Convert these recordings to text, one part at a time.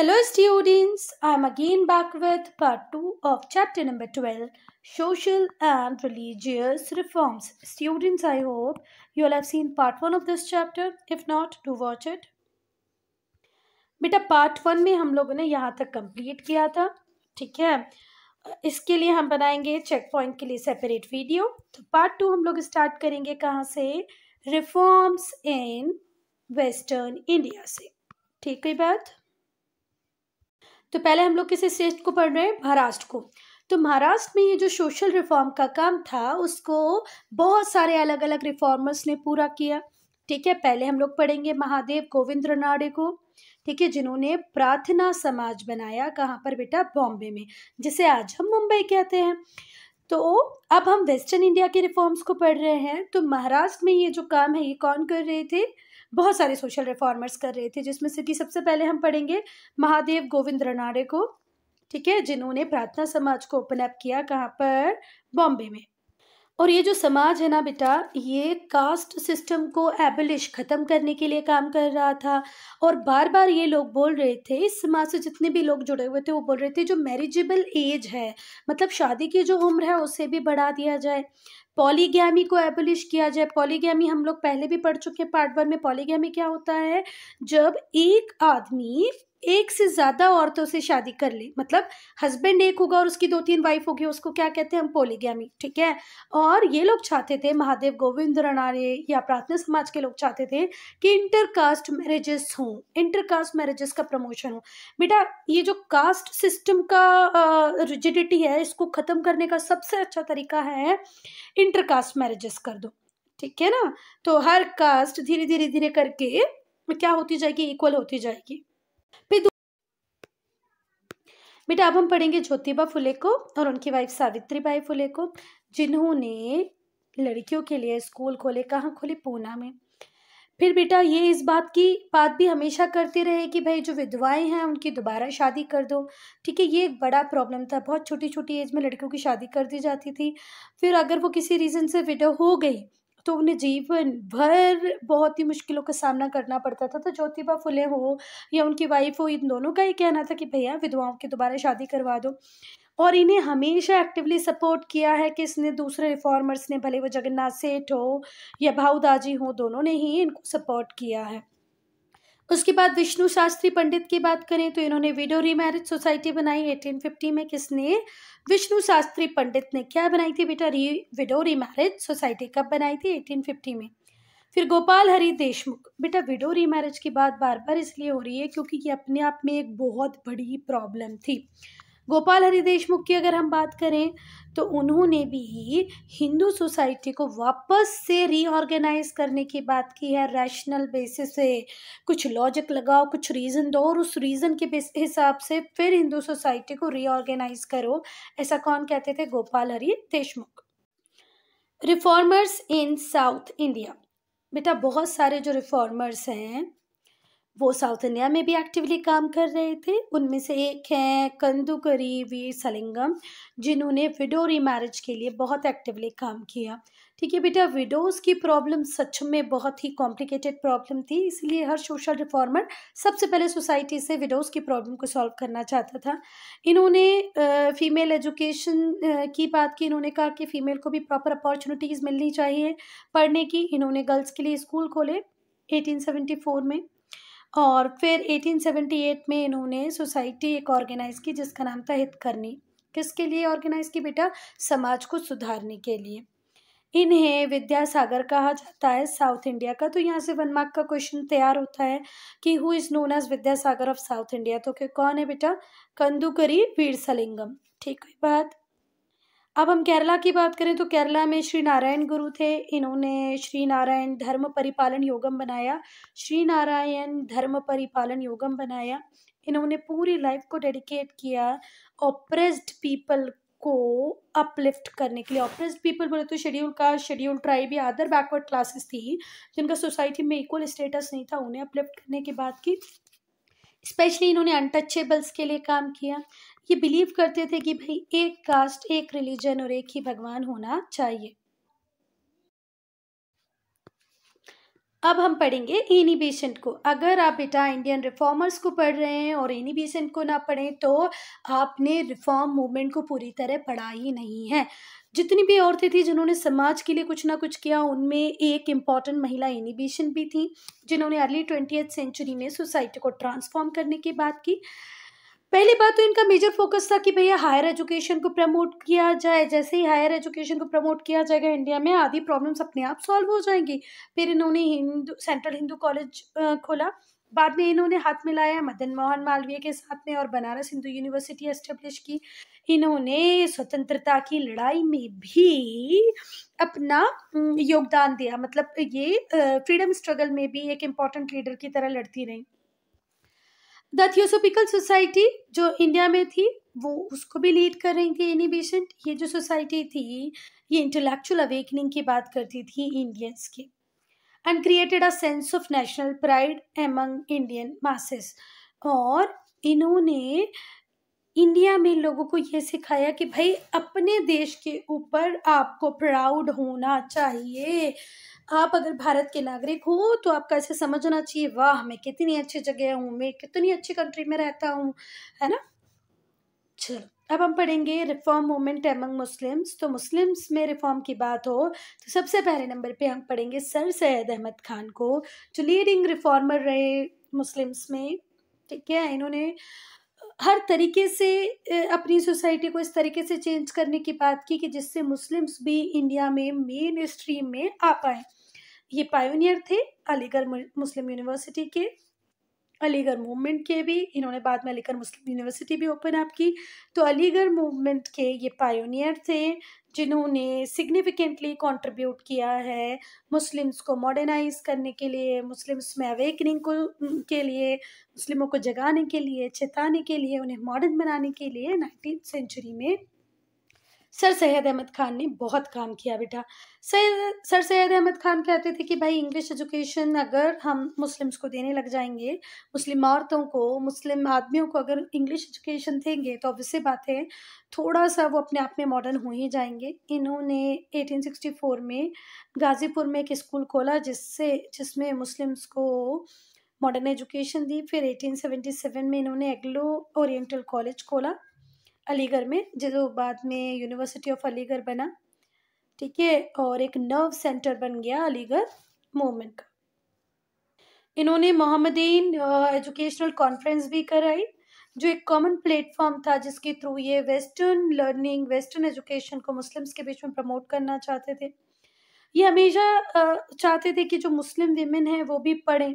Hello students, I am again back with part 2 of chapter number 12, Social and Religious Reforms. Students, I hope you all have seen part 1 of this chapter. If not, do watch it. बेटा part 1 में हम लोगों ने यहाँ तक complete किया था, ठीक है। इसके लिए हम बनाएंगे चेक पॉइंट के लिए सेपरेट वीडियो। तो पार्ट 2 हम लोग स्टार्ट करेंगे कहाँ से? रिफॉर्म्स इन वेस्टर्न इंडिया से, ठीक है बात। तो पहले हम लोग किस स्टेट को पढ़ रहे हैं? महाराष्ट्र को। तो महाराष्ट्र में ये जो सोशल रिफॉर्म का काम था उसको बहुत सारे अलग अलग रिफॉर्मर्स ने पूरा किया, ठीक है। पहले हम लोग पढ़ेंगे महादेव गोविंद रानडे को, ठीक है, जिन्होंने प्रार्थना समाज बनाया। कहाँ पर बेटा? बॉम्बे में, जिसे आज हम मुंबई कहते हैं। तो अब हम वेस्टर्न इंडिया के रिफॉर्म्स को पढ़ रहे हैं। तो महाराष्ट्र में ये जो काम है ये कौन कर रहे थे? बहुत सारे सोशल रिफॉर्मर्स कर रहे थे, जिसमें से कि सबसे पहले हम पढ़ेंगे महादेव गोविंद रानडे को, ठीक है, जिन्होंने प्रार्थना समाज को ओपन अप किया। कहाँ पर? बॉम्बे में। और ये जो समाज है ना बेटा, ये कास्ट सिस्टम को एबलिश खत्म करने के लिए काम कर रहा था। और बार बार ये लोग बोल रहे थे, इस समाज से जितने भी लोग जुड़े हुए थे वो बोल रहे थे जो मैरिजेबल एज है, मतलब शादी की जो उम्र है उसे भी बढ़ा दिया जाए। पॉलीगैमी को एबलिश किया जाए। पॉलीगैमी हम लोग पहले भी पढ़ चुके हैं पार्ट 1 में। पॉलीगैमी क्या होता है? जब एक आदमी एक से ज्यादा औरतों से शादी कर ले, मतलब हस्बैंड एक होगा और उसकी 2-3 वाइफ होगी, उसको क्या कहते हैं हम? पॉलीगैमी, ठीक है। और ये लोग चाहते थे, महादेव गोविंद रानडे या प्रार्थना समाज के लोग चाहते थे कि इंटरकास्ट मैरिजेस हों, इंटरकास्ट मैरिजेस का प्रमोशन हो। बेटा ये जो कास्ट सिस्टम का रिजिडिटी है, इसको खत्म करने का सबसे अच्छा तरीका है इंटरकास्ट मैरिजेस कर दो, ठीक है ना। तो हर कास्ट धीरे धीरे धीरे करके क्या होती जाएगी? इक्वल होती जाएगी। फिर बेटा अब हम पढ़ेंगे ज्योतिबा फुले को और उनकी वाइफ सावित्रीबाई फुले को, जिन्होंने लड़कियों के लिए स्कूल खोले। कहाँ खोले? पूना में। फिर बेटा ये इस बात की बात भी हमेशा करते रहे कि भाई जो विधवाएं हैं उनकी दोबारा शादी कर दो, ठीक है। ये एक बड़ा प्रॉब्लम था, बहुत छोटी छोटी एज में लड़कियों की शादी कर दी जाती थी। फिर अगर वो किसी रीज़न से विडो हो गई तो उन्हें जीवन भर बहुत ही मुश्किलों का सामना करना पड़ता था। तो ज्योतिबा फुले हो या उनकी वाइफ हो, इन दोनों का ही कहना था कि भैया विधवाओं की दोबारा शादी करवा दो। और इन्हें हमेशा एक्टिवली सपोर्ट किया है किसने? दूसरे रिफॉर्मर्स ने, भले वो जगन्नाथ सेठ हो या भाऊ दाजी हो, दोनों ने ही इनको सपोर्ट किया है। उसके बाद विष्णु शास्त्री पंडित की बात करें तो इन्होंने विडो रीमैरिज सोसाइटी बनाई 1850 में। किसने? विष्णु शास्त्री पंडित ने। क्या बनाई थी बेटा? Window remarriage society. कब बनाई थी? 1850 में। फिर गोपाल हरि देशमुख। बेटा विडो रीमैरिज की बात बार बार इसलिए हो रही है क्योंकि ये अपने आप में एक बहुत बड़ी प्रॉब्लम थी। गोपाल हरि देशमुख की अगर हम बात करें तो उन्होंने भी हिंदू सोसाइटी को वापस से रीऑर्गेनाइज करने की बात की है, रैशनल बेसिस से। कुछ लॉजिक लगाओ, कुछ रीज़न दो और उस रीज़न के हिसाब से फिर हिंदू सोसाइटी को रीऑर्गेनाइज करो। ऐसा कौन कहते थे? गोपाल हरि देशमुख। रिफॉर्मर्स इन साउथ इंडिया। बेटा बहुत सारे जो रिफॉर्मर्स हैं वो साउथ इंडिया में भी एक्टिवली काम कर रहे थे। उनमें से एक है कंदुकरी वीर सलिंगम, जिन्होंने विडो रीमैरिज के लिए बहुत एक्टिवली काम किया, ठीक है बेटा। विडोज की प्रॉब्लम सच में बहुत ही कॉम्प्लिकेटेड प्रॉब्लम थी, इसलिए हर सोशल रिफॉर्मर सबसे पहले सोसाइटी से विडोज की प्रॉब्लम को सॉल्व करना चाहता था। इन्होंने फीमेल एजुकेशन की बात की। इन्होंने कहा कि फीमेल को भी प्रॉपर अपॉर्चुनिटीज़ मिलनी चाहिए पढ़ने की। इन्होंने गर्ल्स के लिए स्कूल खोले 1874 में। और फिर 1878 में इन्होंने सोसाइटी एक ऑर्गेनाइज की जिसका नाम था हितकर्नी। किसके लिए ऑर्गेनाइज की बेटा? समाज को सुधारने के लिए। इन्हें विद्यासागर कहा जाता है साउथ इंडिया का। तो यहाँ से 1 मार्क का क्वेश्चन तैयार होता है कि who is known as Vidyasagar of South India. तो कौन है बेटा? कंदुकरी वीर सलिंगम, ठीक है बात। अब हम केरला की बात करें तो केरला में श्री नारायण गुरु थे। इन्होंने श्री नारायण धर्म परिपालन योगम बनाया। श्री नारायण धर्म परिपालन योगम बनाया। इन्होंने पूरी लाइफ को डेडिकेट किया ऑप्रेस्ड पीपल को अपलिफ्ट करने के लिए। ऑप्रेस्ड पीपल बोले तो शेड्यूल कास्ट, शेड्यूल ट्राइब या अदर बैकवर्ड क्लासेस थी जिनका सोसाइटी में इक्वल स्टेटस नहीं था, उन्हें अपलिफ्ट करने की बात की। स्पेशली इन्होंने अनटचेबल्स के लिए काम किया। ये बिलीव करते थे कि भाई एक कास्ट, एक रिलीजन और एक ही भगवान होना चाहिए। अब हम पढ़ेंगे एनी बेसेंट को। अगर आप बेटा इंडियन रिफॉर्मर्स को पढ़ रहे हैं और एनी बेसेंट को ना पढ़ें तो आपने रिफॉर्म मूवमेंट को पूरी तरह पढ़ा ही नहीं है। जितनी भी औरतें थी जिन्होंने समाज के लिए कुछ ना कुछ किया, उनमें एक इम्पॉर्टेंट महिला एनी बेसेंट भी थी, जिन्होंने अर्ली 20th सेंचुरी में सोसाइटी को ट्रांसफॉर्म करने की बात की। पहली बात तो इनका मेजर फोकस था कि भैया हायर एजुकेशन को प्रमोट किया जाए। जैसे ही हायर एजुकेशन को प्रमोट किया जाएगा इंडिया में, आधी प्रॉब्लम्स अपने आप सॉल्व हो जाएंगी। फिर इन्होंने सेंट्रल हिंदू कॉलेज खोला। बाद में इन्होंने हाथ मिलाया मदन मोहन मालवीय के साथ में और बनारस हिंदू यूनिवर्सिटी एस्टेब्लिश की। इन्होंने स्वतंत्रता की लड़ाई में भी अपना योगदान दिया, मतलब ये फ्रीडम स्ट्रगल में भी एक इम्पॉर्टेंट लीडर की तरह लड़ती रही। द थियोसोफिकल सोसाइटी जो इंडिया में थी वो उसको भी लीड कर रही थी एनी बेसेंट। ये जो सोसाइटी थी ये इंटेलेक्चुअल अवेकनिंग की बात करती थी इंडियंस की, and created a sense of national pride among Indian masses. और इन्होंने इंडिया में लोगों को ये सिखाया कि भाई अपने देश के ऊपर आपको प्राउड होना चाहिए। आप अगर भारत के नागरिक हो तो आपका ऐसे समझना चाहिए, वाह मैं कितनी अच्छी जगह हूँ, मैं कितनी अच्छी कंट्री में रहता हूँ, है ना। चलो अब हम पढ़ेंगे रिफॉर्म मूवमेंट एमंग मुस्लिम्स। तो मुस्लिम्स में रिफॉर्म की बात हो तो सबसे पहले नंबर पे हम पढ़ेंगे सर सैयद अहमद खान को, जो लीडिंग रिफॉर्मर रहे मुस्लिम्स में। ठीक है, इन्होंने हर तरीके से अपनी सोसाइटी को इस तरीके से चेंज करने की बात की कि जिससे मुस्लिम्स भी इंडिया में मेन स्ट्रीम में आ पाए। ये पायोनियर थे अलीगढ़ मुस्लिम यूनिवर्सिटी के, अलीगढ़ मूवमेंट के भी। इन्होंने बाद में अलीगढ़ मुस्लिम यूनिवर्सिटी भी ओपन अप की। तो अलीगढ़ मूवमेंट के ये पायोनियर थे जिन्होंने सिग्निफिकेंटली कंट्रीब्यूट किया है मुस्लिम्स को मॉडर्नाइज करने के लिए, मुस्लिम्स में अवेकनिंग को के लिए, मुस्लिमों को जगाने के लिए, चेताने के लिए, उन्हें मॉडर्न बनाने के लिए 19th सेंचुरी में सर सैयद अहमद खान ने बहुत काम किया बेटा। सर सैयद अहमद खान कहते थे कि भाई इंग्लिश एजुकेशन अगर हम मुस्लिम्स को देने लग जाएंगे, मुस्लिम औरतों को, मुस्लिम आदमियों को अगर इंग्लिश एजुकेशन देंगे तो ऑब्वियसली बात है थोड़ा सा वो अपने आप में मॉडर्न हो ही जाएंगे। इन्होंने 1864 में गाजीपुर में एक स्कूल खोला जिसमें मुस्लिम्स को मॉडर्न एजुकेशन दी। फिर 1877 में इन्होंने एग्लो ओरिएंटल कॉलेज खोला अलीगढ़ में, जो बाद में यूनिवर्सिटी ऑफ अलीगढ़ बना। ठीक है, और एक नर्व सेंटर बन गया अलीगढ़ मूवमेंट का। इन्होंने मोहम्मदीन एजुकेशनल कॉन्फ्रेंस भी कराई, जो एक कॉमन प्लेटफॉर्म था जिसके थ्रू ये वेस्टर्न लर्निंग, वेस्टर्न एजुकेशन को मुस्लिम्स के बीच में प्रमोट करना चाहते थे। ये हमेशा चाहते थे कि जो मुस्लिम विमेन हैं वो भी पढ़ें,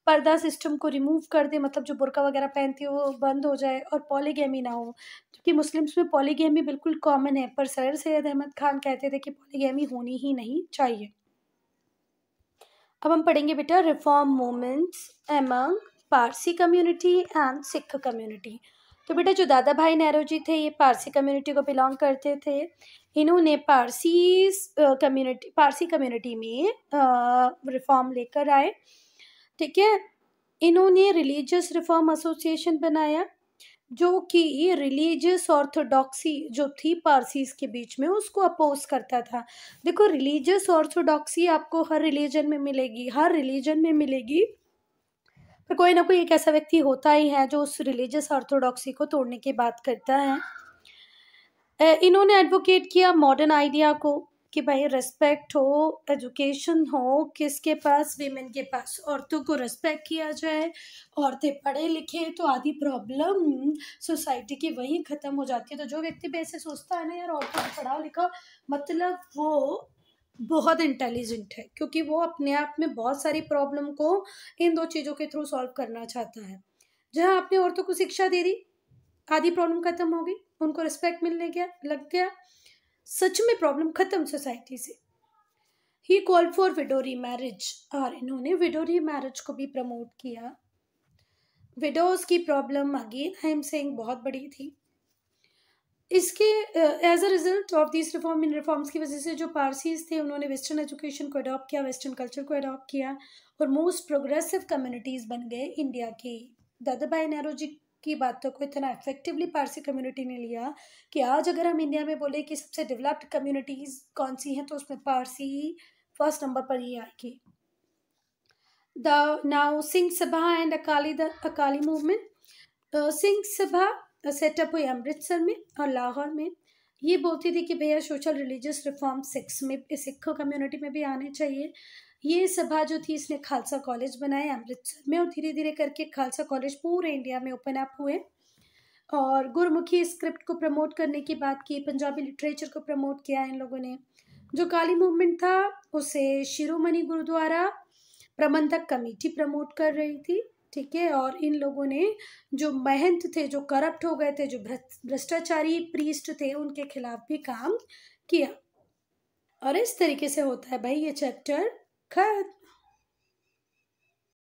पर्दा सिस्टम को रिमूव कर दे, मतलब जो बुर्का वगैरह पहनती है वो बंद हो जाए और पॉलीगैमी ना हो, क्योंकि मुस्लिम्स में पॉलीगैमी बिल्कुल कॉमन है। पर सर सैयद अहमद खान कहते थे कि पॉलीगैमी होनी ही नहीं चाहिए। अब हम पढ़ेंगे बेटा reform movements among Parsi community and Sikh community. तो बेटा जो दादा भाई नेहरू थे ये पारसी कम्युनिटी को बिलोंग करते थे। इन्होंने पारसी कम्युनिटी में रिफॉर्म लेकर आए। ठीक है, इन्होंने रिलीजियस रिफॉर्म एसोसिएशन बनाया जो कि रिलीजियस ऑर्थोडॉक्सी जो थी पारसीज के बीच में उसको अपोज करता था। देखो रिलीजियस ऑर्थोडॉक्सी आपको हर रिलीजन में मिलेगी, हर रिलीजन में मिलेगी, पर कोई ना कोई एक ऐसा व्यक्ति होता ही है जो उस रिलीजियस ऑर्थोडॉक्सी को तोड़ने की बात करता है। इन्होंने एडवोकेट किया मॉडर्न आइडिया को कि भाई रिस्पेक्ट हो, एजुकेशन हो, किसके पास, वीमेन के पास, औरतों को रिस्पेक्ट किया जाए, औरतें पढ़े लिखे तो आधी प्रॉब्लम सोसाइटी की वहीं ख़त्म हो जाती है। तो जो व्यक्ति भी ऐसे सोचता है ना यार औरतों को पढ़ा लिखा, मतलब वो बहुत इंटेलिजेंट है, क्योंकि वो अपने आप में बहुत सारी प्रॉब्लम को इन दो चीज़ों के थ्रू सॉल्व करना चाहता है। जहाँ आपने औरतों को शिक्षा दे दी, आधी प्रॉब्लम खत्म हो गई, उनको रिस्पेक्ट मिलने गया लग गया, सच में प्रॉब्लम खत्म सोसाइटी से। ही कॉल्ड फॉर विडोरी मैरिज, और इन्होंने विडोरी मैरिज को भी प्रमोट किया। विडोज की problem again I am saying बहुत बड़ी थी। इसके as a result of this reforms की वजह से जो पारसीज थे उन्होंने वेस्टर्न एजुकेशन को अडॉप्ट किया, वेस्टर्न कल्चर को अडॉप्ट किया और मोस्ट प्रोग्रेसिव कम्युनिटीज़ बन गए इंडिया की। दादा भाई नेहरू जी की बातों को इतना इफेक्टिवली पारसी कम्युनिटी ने लिया कि आज अगर हम इंडिया में बोले कि सबसे डेवलप्ड कम्युनिटीज़ कौन सी हैं तो उसमें पारसी फर्स्ट नंबर पर ही आएगी। Now Singh Sabha and Akali movement. Singh Sabha setup हुई अमृतसर में और लाहौर में। ये बोलती थी कि भैया social religious reform Sikh community में भी आने चाहिए। ये सभा जो थी इसने खालसा कॉलेज बनाए अमृतसर में और धीरे धीरे करके खालसा कॉलेज पूरे इंडिया में ओपन अप हुए और गुरमुखी स्क्रिप्ट को प्रमोट करने की बात की, पंजाबी लिटरेचर को प्रमोट किया इन लोगों ने। जो काली मूवमेंट था उसे शिरोमणि गुरुद्वारा प्रबंधक कमेटी प्रमोट कर रही थी, ठीक है। और इन लोगों ने जो महंत थे, जो करप्ट हो गए थे, जो भ्रष्टाचारी प्रीस्ट थे, उनके खिलाफ भी काम किया। और इस तरीके से होता है भाई ये चैप्टर खत्म।